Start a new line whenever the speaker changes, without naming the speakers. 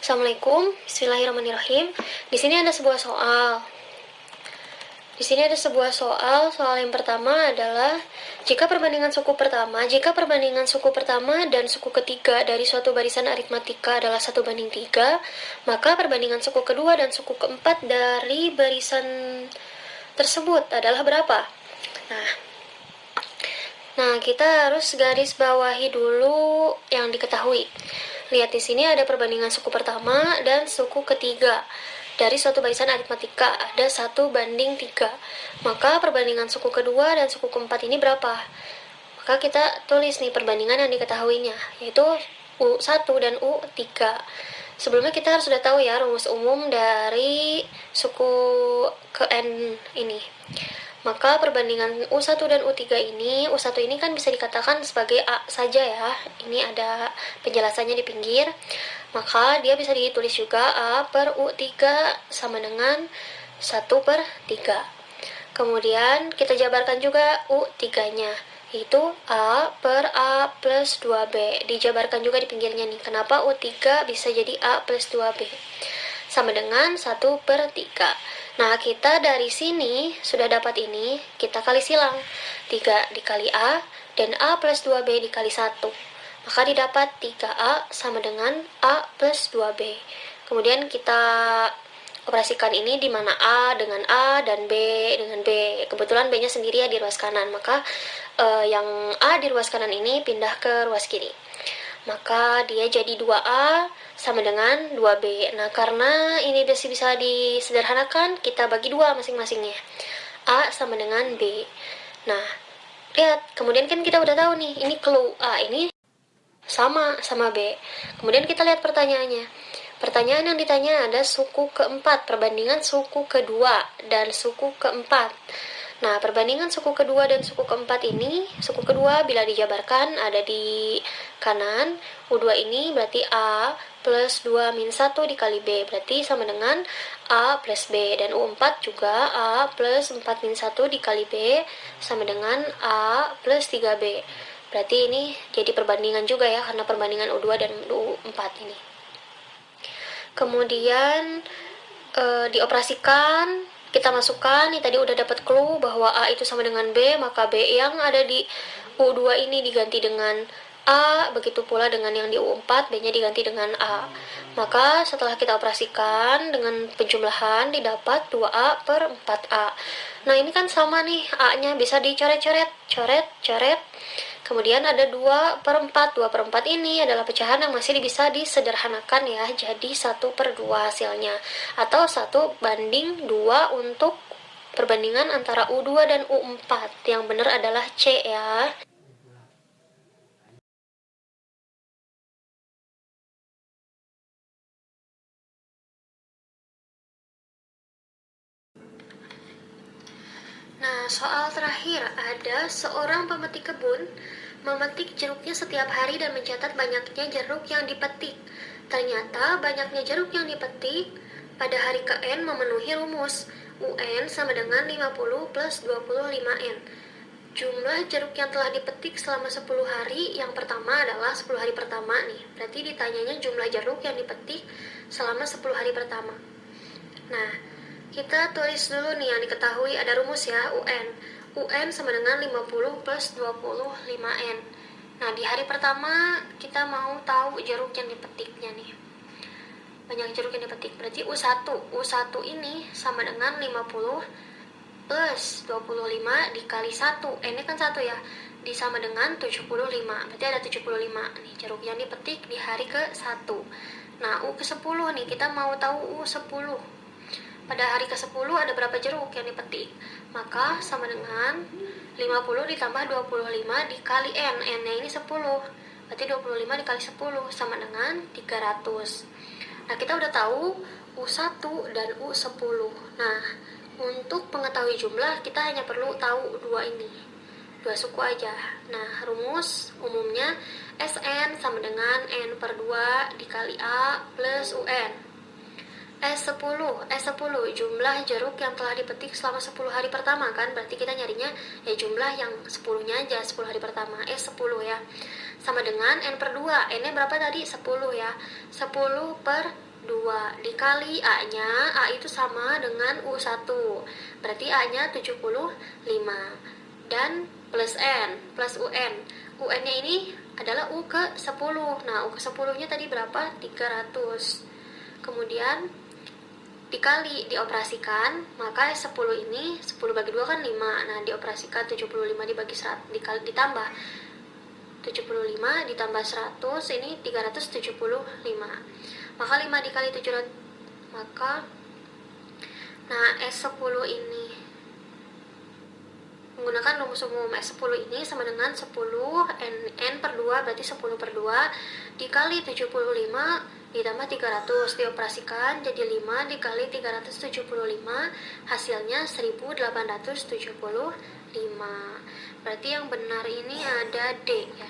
Assalamualaikum, Bismillahirrahmanirrahim. Di sini ada sebuah soal. Soal yang pertama adalah jika perbandingan suku pertama dan suku ketiga dari suatu barisan aritmatika adalah 1:3, maka perbandingan suku kedua dan suku keempat dari barisan tersebut adalah berapa? Nah, kita harus garis bawahi dulu yang diketahui. Lihat di sini ada perbandingan suku pertama dan suku ketiga. Dari suatu barisan aritmatika ada 1:3. Maka perbandingan suku kedua dan suku keempat ini berapa? Maka kita tulis nih perbandingan yang diketahuinya, yaitu U1 dan U3. Sebelumnya kita harus sudah tahu ya rumus umum dari suku ke N ini. Maka perbandingan U1 dan U3 ini, U1 ini kan bisa dikatakan sebagai A saja ya. Ini ada penjelasannya di pinggir. Maka dia bisa ditulis juga A per U3 sama dengan 1/3. Kemudian kita jabarkan juga U3-nya, yaitu A per A plus 2B. Dijabarkan juga di pinggirnya nih. Kenapa U3 bisa jadi A plus 2B? Sama dengan 1/3. Nah, kita dari sini sudah dapat ini, kita kali silang. 3 dikali A, dan A plus 2B dikali 1. Maka didapat 3A sama dengan A plus 2B. Kemudian kita operasikan ini di mana A dengan A dan B dengan B. Kebetulan B-nya sendiri ya di ruas kanan, maka yang A di ruas kanan ini pindah ke ruas kiri. Maka dia jadi 2A sama dengan 2B. Nah, karena ini bisa disederhanakan, kita bagi 2 masing-masingnya. A sama dengan B. Nah, lihat, kemudian kan kita udah tahu nih, ini clue A ini sama B. Kemudian kita lihat pertanyaannya. Pertanyaan yang ditanya ada suku keempat, perbandingan suku kedua dan suku keempat. Nah, perbandingan suku kedua dan suku keempat ini, suku kedua bila dijabarkan ada di kanan, U2 ini berarti A plus 2 min 1 dikali B, berarti sama dengan A plus B. Dan U4 juga A plus 4 min 1 dikali B, sama dengan A plus 3B. Berarti ini jadi perbandingan juga ya, karena perbandingan U2 dan U4 ini. Kemudian dioperasikan, kita masukkan, nih tadi udah dapat clue bahwa A itu sama dengan B, maka B yang ada di U2 ini diganti dengan A, begitu pula dengan yang di U4, B-nya diganti dengan A. Maka setelah kita operasikan dengan penjumlahan didapat 2A per 4A. Nah, ini kan sama nih, A-nya bisa dicoret-coret, coret. Kemudian ada 2/4. 2/4 ini adalah pecahan yang masih bisa disederhanakan ya, jadi 1/2 hasilnya. Atau 1:2 untuk perbandingan antara U2 dan U4. Yang benar adalah C ya. Nah, soal terakhir ada seorang pemetik kebun memetik jeruknya setiap hari dan mencatat banyaknya jeruk yang dipetik. Ternyata banyaknya jeruk yang dipetik pada hari ke-N memenuhi rumus UN sama dengan 50 plus 25N. Jumlah jeruk yang telah dipetik selama 10 hari, yang pertama adalah 10 hari pertama nih. Berarti ditanyanya jumlah jeruk yang dipetik selama 10 hari pertama. Nah, kita tulis dulu nih yang diketahui, ada rumus ya, UN. UN sama dengan 50 plus 25N. Nah, di hari pertama kita mau tahu jeruk yang dipetiknya nih. Banyak jeruk yang dipetik, berarti U1. U1 ini sama dengan 50 plus 25 dikali 1. Ini kan 1 ya. Disama dengan 75. Berarti ada 75 nih jeruk yang dipetik di hari ke-1. Nah, U ke-10 nih, kita mau tahu U10. Pada hari ke-10 ada berapa jeruk yang dipetik? Maka sama dengan 50 ditambah 25 dikali N. N-nya ini 10. Berarti 25 dikali 10 sama dengan 300. Nah, kita udah tahu U1 dan U10. Nah, untuk mengetahui jumlah kita hanya perlu tahu dua ini. Dua suku aja. Nah, rumus umumnya SN sama dengan N/2 dikali A plus UN. S10 jumlah jeruk yang telah dipetik selama 10 hari pertama kan, berarti kita nyarinya ya jumlah yang 10-nya aja, 10 hari pertama, S10 ya, sama dengan N/2. N-nya berapa tadi? 10 ya, 10/2 2 dikali A-nya, A itu sama dengan U1, berarti A-nya 75, dan plus N, plus UN. UN-nya ini adalah U ke 10. Nah, U ke 10-nya tadi berapa? 300. Kemudian dikali, dioperasikan, maka 10 ini, 10 bagi 2 kan 5. Nah, dioperasikan 75 dibagi 100, ditambah 75 ditambah 100, ini 375. Maka 5 dikali 700, maka nah S10 ini menggunakan rumus umum. S10 ini sama dengan 10 N per 2, berarti 10 per 2 dikali 75 ditambah 300, dioperasikan jadi 5 dikali 375, hasilnya 1875. Berarti yang benar ini ada D ya.